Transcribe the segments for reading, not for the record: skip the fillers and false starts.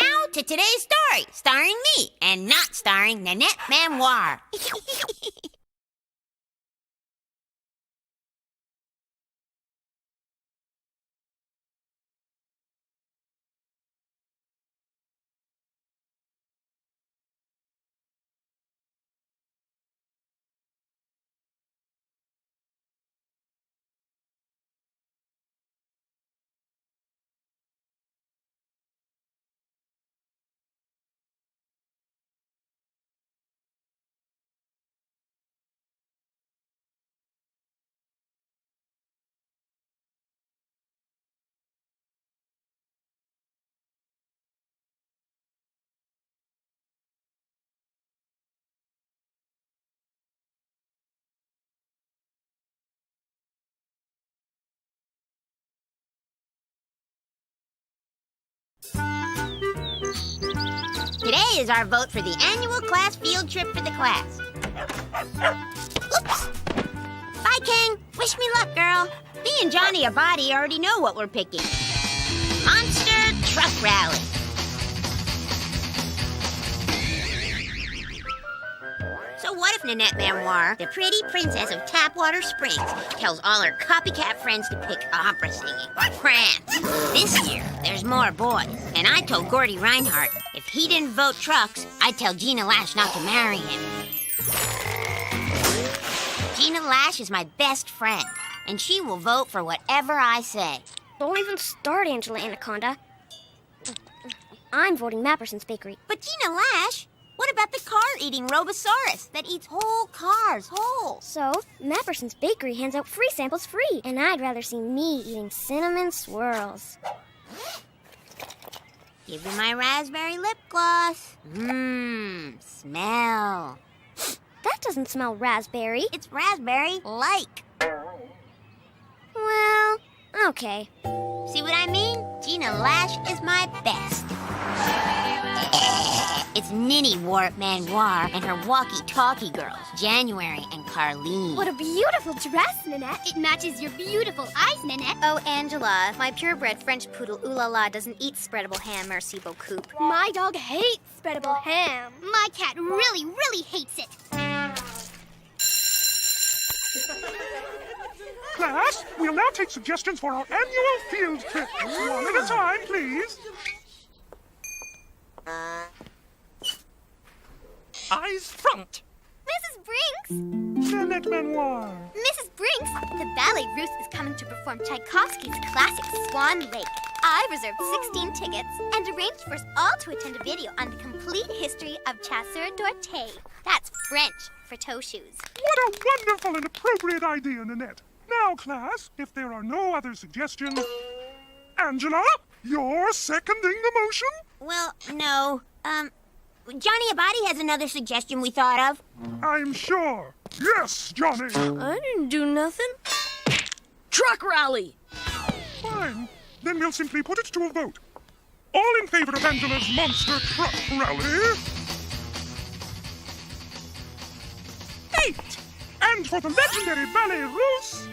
now to today's story, starring me, and not starring Nanette meWatch. Today is our vote for the annual class field trip for the class. Oops. Bye, King. Wish me luck, girl. Me and Johnny Abadi already know what we're picking. Monster Truck Rally. So what if Nanette meWatch, the pretty princess of Tapwater Springs, tells all her copycat friends to pick opera singing or prance? This year, there's more boys. And I told Gordy Reinhardt, if he didn't vote trucks, I'd tell Gina Lash not to marry him. Gina Lash is my best friend, and she will vote for whatever I say. Don't even start, Angela Anaconda. I'm voting Mapperson's Bakery. But Gina Lash, what about the car-eating Robosaurus that eats whole cars whole? So, Mapperson's Bakery hands out free samples free, and I'd rather see me eating cinnamon swirls. Give me my raspberry lip gloss. Smell. That doesn't smell raspberry. It's raspberry-like. Well, okay. See what I mean? Gina Lash is my best. It's Ninny Warp meWatch and her walkie-talkie girls, January and Carlene. What a beautiful dress, Nanette. It matches your beautiful eyes, Nanette. Oh, Angela, my purebred French poodle Ooh La La doesn't eat spreadable ham, merci beaucoup. My dog hates spreadable ham. My cat really, really hates it. Class, we'll now take suggestions for our annual field trip. One at a time, please. Eyes front. Mrs. Brinks! Nanette meWatch. Mrs. Brinks, the Ballet Russe is coming to perform Tchaikovsky's classic Swan Lake. I reserved 16 tickets and arranged for us all to attend a video on the complete history of chasseur d'orteil. That's French for toe shoes. What a wonderful and appropriate idea, Nanette. Now, class, if there are no other suggestions... Angela, you're seconding the motion? Well, no. Johnny Abadi has another suggestion we thought of. I'm sure. Yes, Johnny. I didn't do nothing. Truck rally! Fine. Then we'll simply put it to a vote. All in favor of Angela's monster truck rally? 8. And for the legendary Ballet Russe?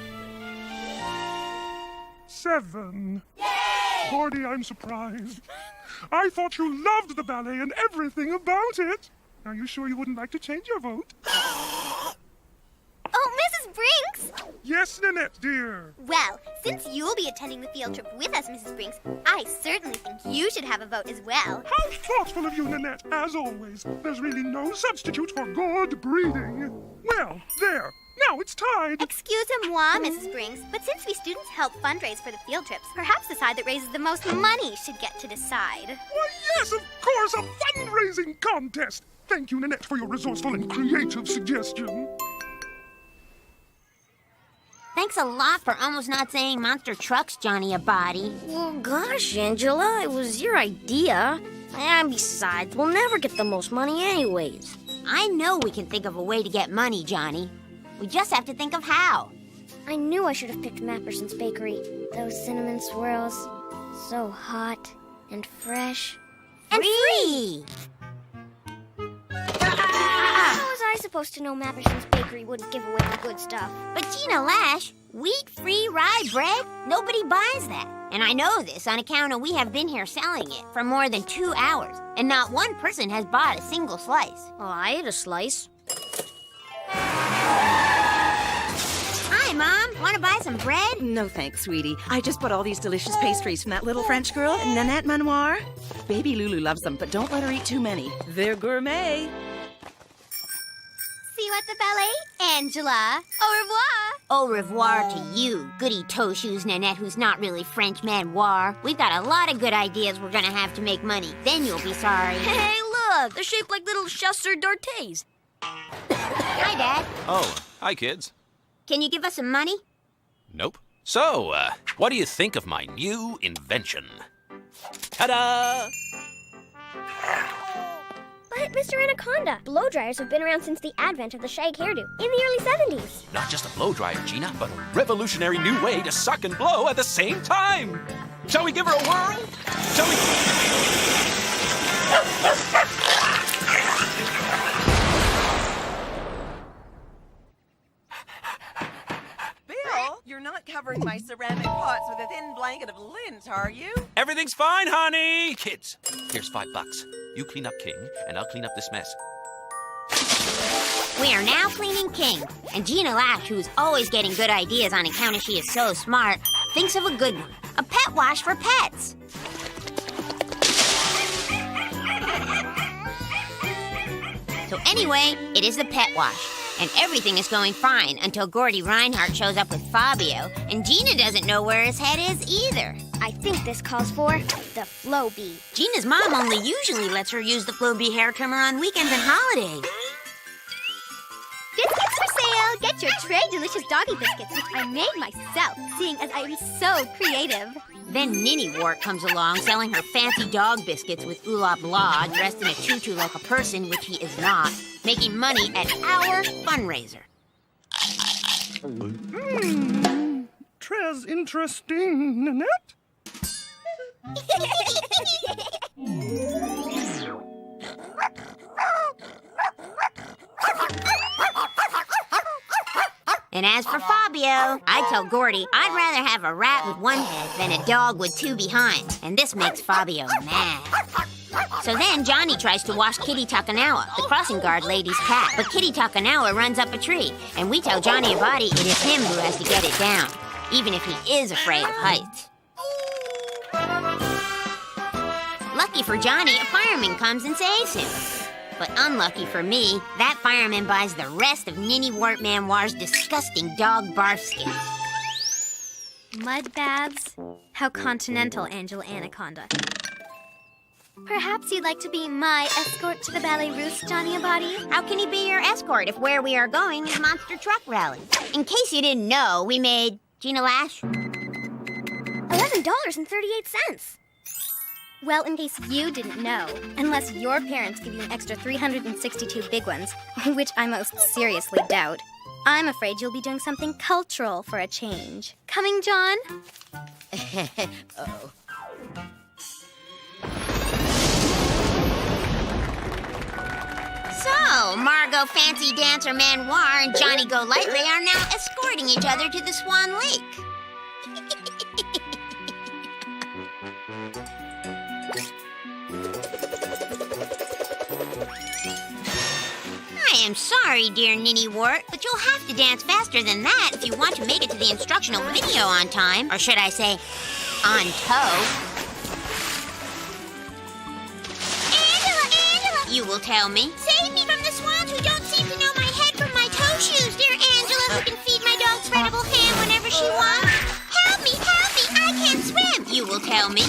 7. Yay! Gordy, I'm surprised. I thought you loved the ballet and everything about it. Are you sure you wouldn't like to change your vote? Oh, Mrs. Brinks! Yes, Nanette, dear. Well, since you'll be attending the field trip with us, Mrs. Brinks, I certainly think you should have a vote as well. How thoughtful of you, Nanette, as always. There's really no substitute for good breeding. Well, there. Now it's tied. Excusez-moi, Mrs. Brinks, but since we students help fundraise for the field trips, perhaps the side that raises the most money should get to decide. Why, yes, of course, a fundraising contest. Thank you, Nanette, for your resourceful and creative suggestion. Thanks a lot for almost not saying monster trucks, Johnny Abadi. Well, gosh, Angela, it was your idea. And besides, we'll never get the most money anyways. I know we can think of a way to get money, Johnny. We just have to think of how. I knew I should have picked Mapperson's Bakery. Those cinnamon swirls, so hot and fresh. And free! How was I supposed to know Mapperson's Bakery wouldn't give away the good stuff? But Gina Lash, wheat-free rye bread? Nobody buys that. And I know this on account of we have been here selling it for more than 2 hours, and not one person has bought a single slice. Oh, I ate a slice. Hi, Mom. Want to buy some bread? No thanks, sweetie. I just bought all these delicious pastries from that little French girl, Nanette Manoir. Baby Lulu loves them, but don't let her eat too many. They're gourmet. See you at the ballet, Angela. Au revoir. Au revoir to you, goody toe shoes Nanette, who's not really French manoir. We've got a lot of good ideas we're gonna have to make money. Then you'll be sorry. Hey, look! They're shaped like little chasseurs d'orties. Hi, Dad. Oh, hi, kids. Can you give us some money? Nope. So, what do you think of my new invention? Ta-da! But, Mr. Anaconda, blow dryers have been around since the advent of the shag hairdo in the early 70s. Not just a blow dryer, Gina, but a revolutionary new way to suck and blow at the same time. Shall we give her a whirl? Shall we... Bill, you're not covering my ceramic pots with a thin blanket of lint, are you? Everything's fine, honey! Kids, here's $5. You clean up King, and I'll clean up this mess. We are now cleaning King, and Gina Lash, who's always getting good ideas on account of she is so smart, thinks of a good one. A pet wash for pets. So anyway, it is the pet wash. And everything is going fine until Gordy Reinhardt shows up with Fabio, and Gina doesn't know where his head is either. I think this calls for the Flow Bee. Gina's mom only usually lets her use the Flow Bee hair trimmer on weekends and holidays. Biscuits for sale. Get your Tray Delicious Doggy Biscuits, which I made myself, seeing as I am so creative. Then Ninny Wart comes along selling her fancy dog biscuits with Oola Blah dressed in a tutu like a person, which he is not, making money at our fundraiser. Tres interesting, Nanette. And as for Fabio, I tell Gordy I'd rather have a rat with one head than a dog with two behind, and this makes Fabio mad. So then Johnny tries to wash Kitty Takanawa, the crossing guard lady's cat, but Kitty Takanawa runs up a tree, and we tell Johnny Abadi it is him who has to get it down, even if he is afraid of heights. Lucky for Johnny, a fireman comes and saves him. But unlucky for me, that fireman buys the rest of Ninny Wart Manoir's disgusting dog barf skin. Mud baths? How continental, Angela Anaconda. Perhaps you'd like to be my escort to the Ballet Russe, Johnny Abadi? How can he be your escort if where we are going is Monster Truck Rally? In case you didn't know, we made Gina Lash. $11.38. Well, in case you didn't know, unless your parents give you an extra 362 big ones, which I most seriously doubt, I'm afraid you'll be doing something cultural for a change. Coming, John? Uh-oh. So, Margot Fancy Dancer Manoir and Johnny Go Lightly are now escorting each other to the Swan Lake. I am sorry, dear Ninny Wart, but you'll have to dance faster than that if you want to make it to the instructional video on time. Or should I say, on toe. Angela! You will tell me. Save me from the swans who don't seem to know my head from my toe shoes, dear Angela, who can feed my dog spreadable ham whenever she wants. Help me! I can't swim! You will tell me.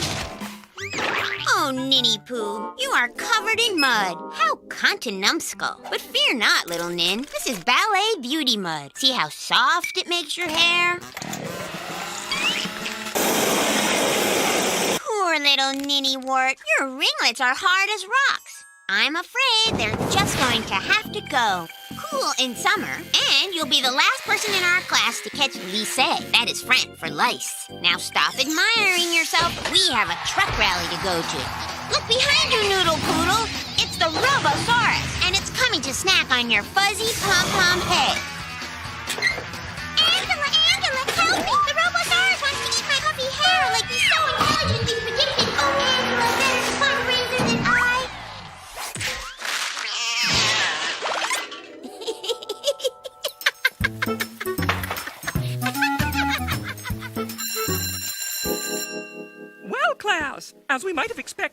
Oh, Ninny Poo, you are covered in mud. How contenumskull. But fear not, little Nin. This is ballet beauty mud. See how soft it makes your hair? Poor little Ninny Wart. Your ringlets are hard as rocks. I'm afraid they're just going to have to go. Cool in summer, and you'll be the last person in our class to catch lycée. That is French for lice. Now stop admiring yourself. We have a truck rally to go to. Look behind you, Noodle Poodle. It's the Robosaurus, and it's coming to snack on your fuzzy pom-pom head. Angela, help me! The Robosaurus wants to eat my puffy hair like you said.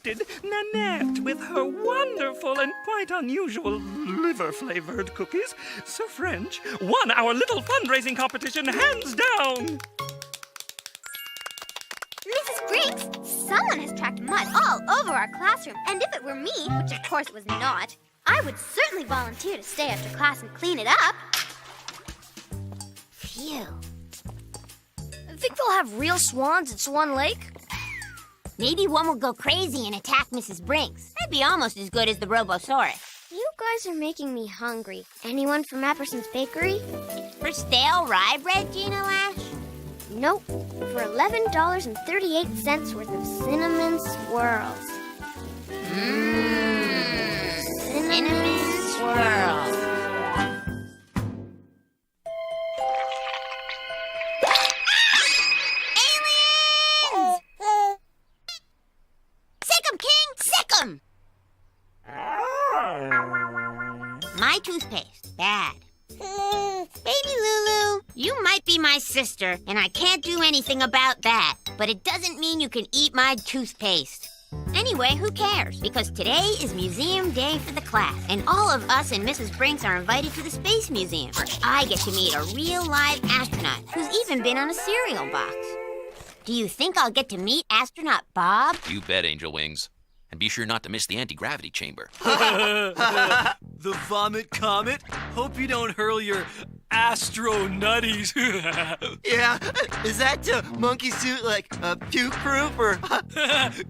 unexpected, Nanette with her wonderful and quite unusual liver-flavored cookies. So French won our little fundraising competition hands down. Mrs. Briggs, someone has tracked mud all over our classroom, and if it were me, which of course it was not, I would certainly volunteer to stay after class and clean it up. Phew. Think they'll have real swans at Swan Lake? Maybe one will go crazy and attack Mrs. Brinks. That'd be almost as good as the Robosaurus. You guys are making me hungry. Anyone from Apperson's Bakery? For stale rye bread, Gina Lash? Nope. For $11.38 worth of cinnamon swirls. Cinnamon swirls. Aliens! Sick 'em, King! Sick 'em! My toothpaste. Bad. Baby Lulu, you might be my sister, and I can't do anything about that. But it doesn't mean you can eat my toothpaste. Anyway, who cares? Because today is museum day for the class, and all of us and Mrs. Brinks are invited to the Space Museum. I get to meet a real live astronaut who's even been on a cereal box. Do you think I'll get to meet astronaut Bob? You bet, Angel Wings. And be sure not to miss the anti-gravity chamber. The vomit comet? Hope you don't hurl your astro nutties. Yeah, is that monkey suit like puke-proof or?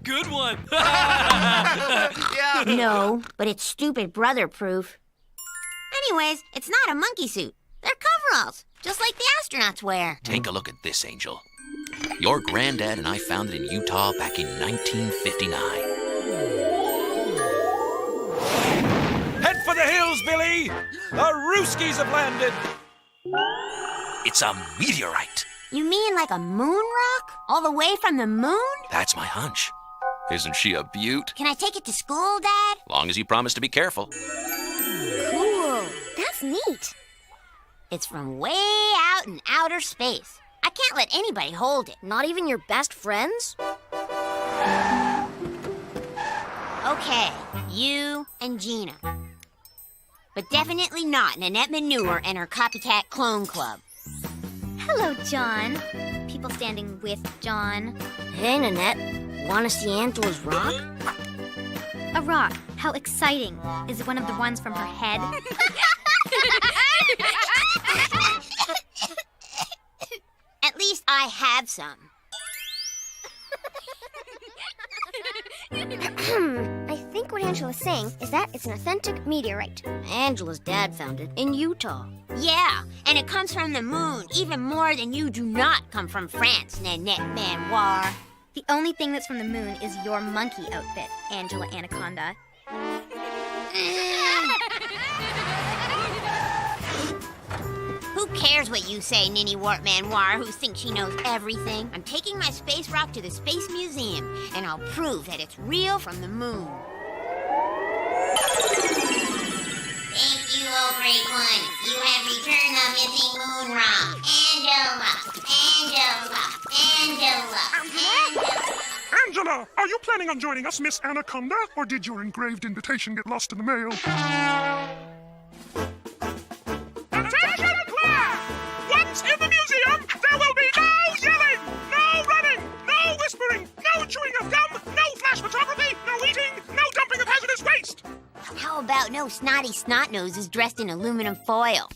Good one. Yeah. No, but it's stupid brother-proof. Anyways, it's not a monkey suit. They're coveralls, just like the astronauts wear. Take a look at this, Angel. Your granddad and I found it in Utah back in 1959. Head for the hills, Billy! The Rooskies have landed! It's a meteorite. You mean like a moon rock? All the way from the moon? That's my hunch. Isn't she a beaut? Can I take it to school, Dad? Long as you promise to be careful. Cool. That's neat. It's from way out in outer space. I can't let anybody hold it. Not even your best friends? Okay, you and Gina. But definitely not Nanette Manure and her copycat clone club. Hello, John. People standing with John. Hey, Nanette. Want to see Angela's rock? A rock. How exciting. Is it one of the ones from her head? At least I have some. I think what Angela's saying is that it's an authentic meteorite. Angela's dad found it in Utah. Yeah, and it comes from the moon, even more than you do not come from France, Nanette Manoir. The only thing that's from the moon is your monkey outfit, Angela Anaconda. Who cares what you say, Ninny Wart Manoir, who thinks she knows everything? I'm taking my space rock to the Space Museum, and I'll prove that it's real from the moon. Thank you, oh great one. You have returned the missing moon rock. Angela, Angela, are you planning on joining us, Miss Anaconda? Or did your engraved invitation get lost in the mail? Attention, class! Once in the museum, there will be no yelling, no running, no whispering, no chewing of gum, no flash photography, no eating, no dumping of hazardous waste. How about no snotty snot-noses dressed in aluminum foil?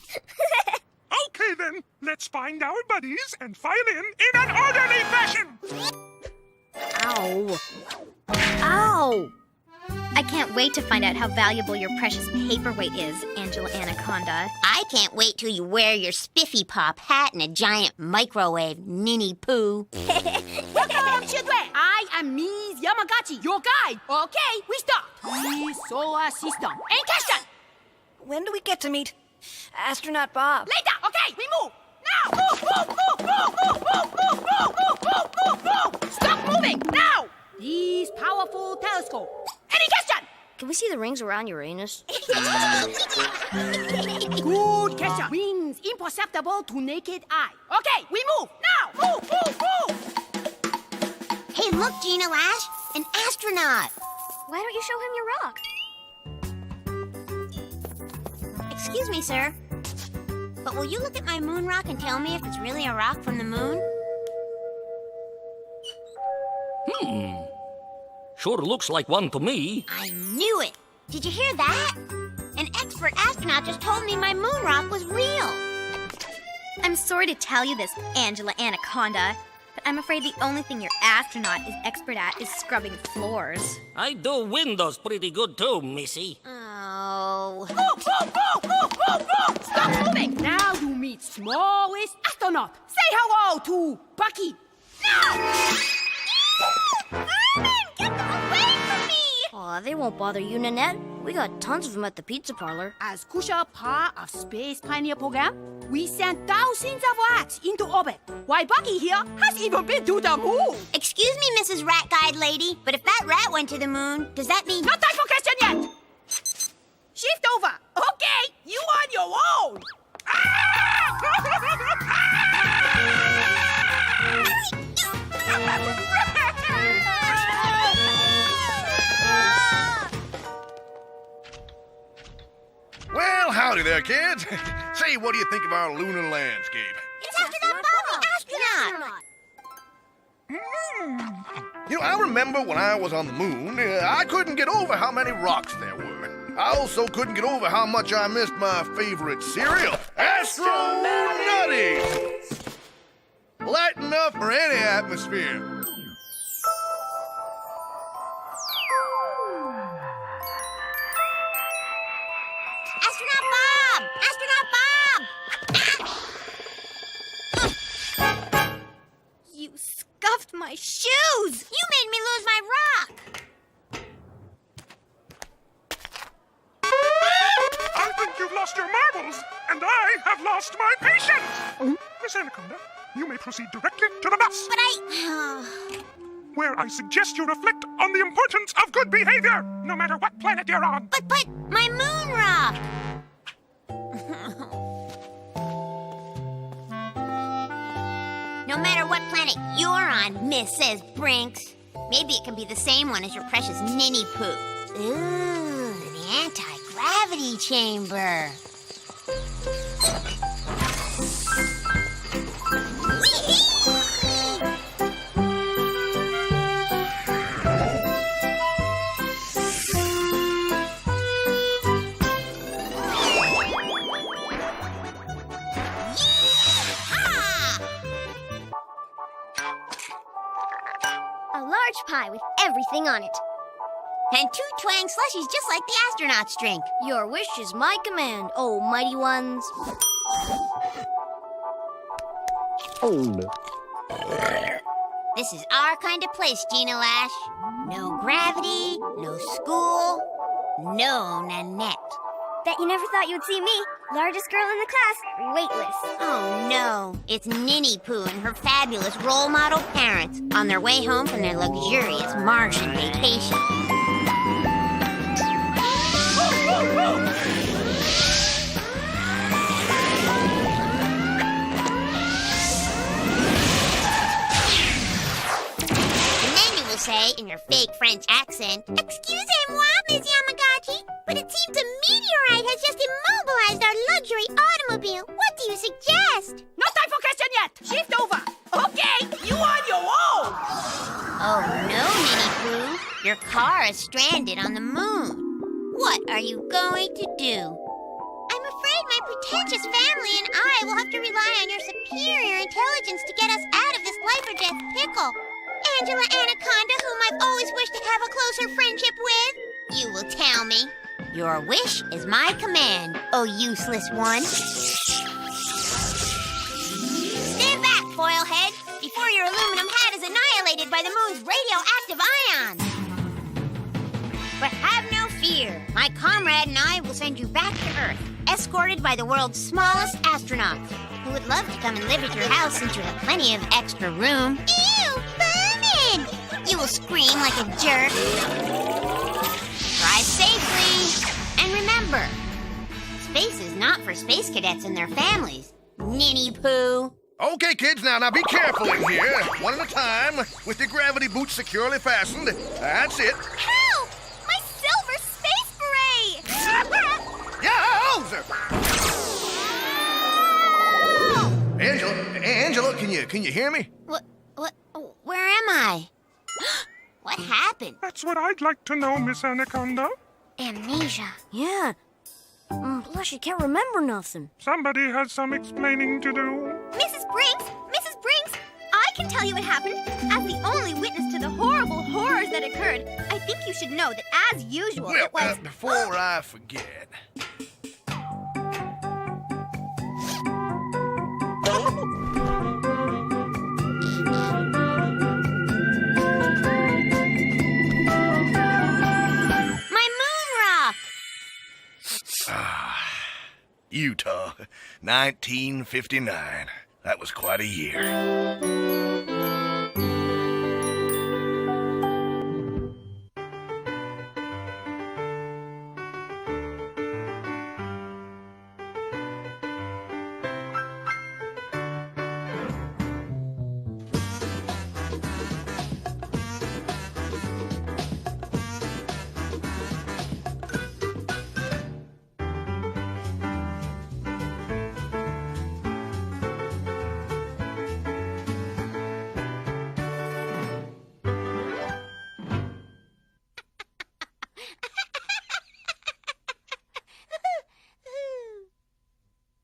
Okay, then. Let's find our buddies and file in an orderly fashion. Ow. Ow! I can't wait to find out how valuable your precious paperweight is, Angela Anaconda. I can't wait till you wear your spiffy pop hat and a giant microwave, Ninny Poo. Welcome, children! I am Ms. Yamagaki, your guide. Okay, we start. Please, solar system. And question! When do we get to meet Astronaut Bob? Later, okay, we move. Now! Move, move, move, move, move, move, move, move, move, move, move, move! Stop moving, now! This powerful telescope. Any question? Can we see the rings around Uranus? Good question. Rings imperceptible to naked eye. Okay, we move, now! Move, move, move! Hey, look, Gina Lash, an astronaut. Why don't you show him your rock? Excuse me, sir. But will you look at my moon rock and tell me if it's really a rock from the moon? Sure looks like one to me. I knew it! Did you hear that? An expert astronaut just told me my moon rock was real. I'm sorry to tell you this, Angela Anaconda, but I'm afraid the only thing your astronaut is expert at is scrubbing floors. I do windows pretty good too, missy. Oh. Stop moving! Now you meet smallest astronaut. Say hello to Bucky. Aw, they won't bother you, Nanette. We got tons of them at the pizza parlor. As crucial part of Space Pioneer program, we sent thousands of rats into orbit. While Bucky here has even been to the moon. Excuse me, Mrs. Rat Guide Lady, but if that rat went to the moon, does that mean... No time for question yet! Shift over. Okay, you on your own. Well, howdy there, kids. Say, what do you think of our lunar landscape? It's Astronaut Bob, the astronaut! You know, I remember when I was on the moon, I couldn't get over how many rocks there were. I also couldn't get over how much I missed my favorite cereal, Astro Nutties! Light enough for any atmosphere. Astronaut Bob! Astronaut Bob! You scuffed my shoes! You made me lose my rock! I think you've lost your marbles, and I have lost my patience. Miss Anaconda, you may proceed directly to the bus. But where I suggest you reflect on the importance of good behavior, no matter what planet you're on. But my moon rock! No matter what planet you're on, Mrs. Brinks. Maybe it can be the same one as your precious Ninny Poo. Ooh, the anti-gravity chamber. A large pie with everything on it. And 2 twang slushies just like the astronauts drink. Your wish is my command, oh mighty ones. This is our kind of place, Gina Lash. No gravity, no school, no Nanette. Bet you never thought you'd see me, largest girl in the class, weightless. Oh no, it's Ninny Poo and her fabulous role model parents on their way home from their luxurious Martian vacation. And then you will say in your fake French accent, "Excusez-moi, Miss Yamagaki, but it seems a meteorite has just immobilized our luxury automobile. What do you suggest?" No time for question yet. Shift over. Okay, you on your own. Oh no, Ninny Poo. Your car is stranded on the moon. What are you going to do? I'm afraid my pretentious family and I will have to rely on your superior intelligence to get us out of this life-or-death pickle. Angela Anaconda, whom I've always wished to have a closer friendship with. You will tell me. Your wish is my command, oh useless one. Stand back, foilhead, before your aluminum hat is annihilated by the moon's radioactive ions. But have no fear. My comrade and I will send you back to Earth, escorted by the world's smallest astronauts, who would love to come and live at your house since you have plenty of extra room. Ew, vermin! You will scream like a jerk. Drive safely. And remember, space is not for space cadets and their families. Ninny Poo. Okay, kids, now be careful in here. One at a time, with your gravity boots securely fastened. That's it. Help! Can you hear me? What? Where am I? What happened? That's what I'd like to know, Miss Anaconda. Amnesia. Yeah. Plus, she can't remember nothing. Somebody has some explaining to do. Mrs. Brinks, I can tell you what happened. As the only witness to the horrible horrors that occurred, I think you should know that as usual Well, it was... before I forget. Utah, 1959. That was quite a year.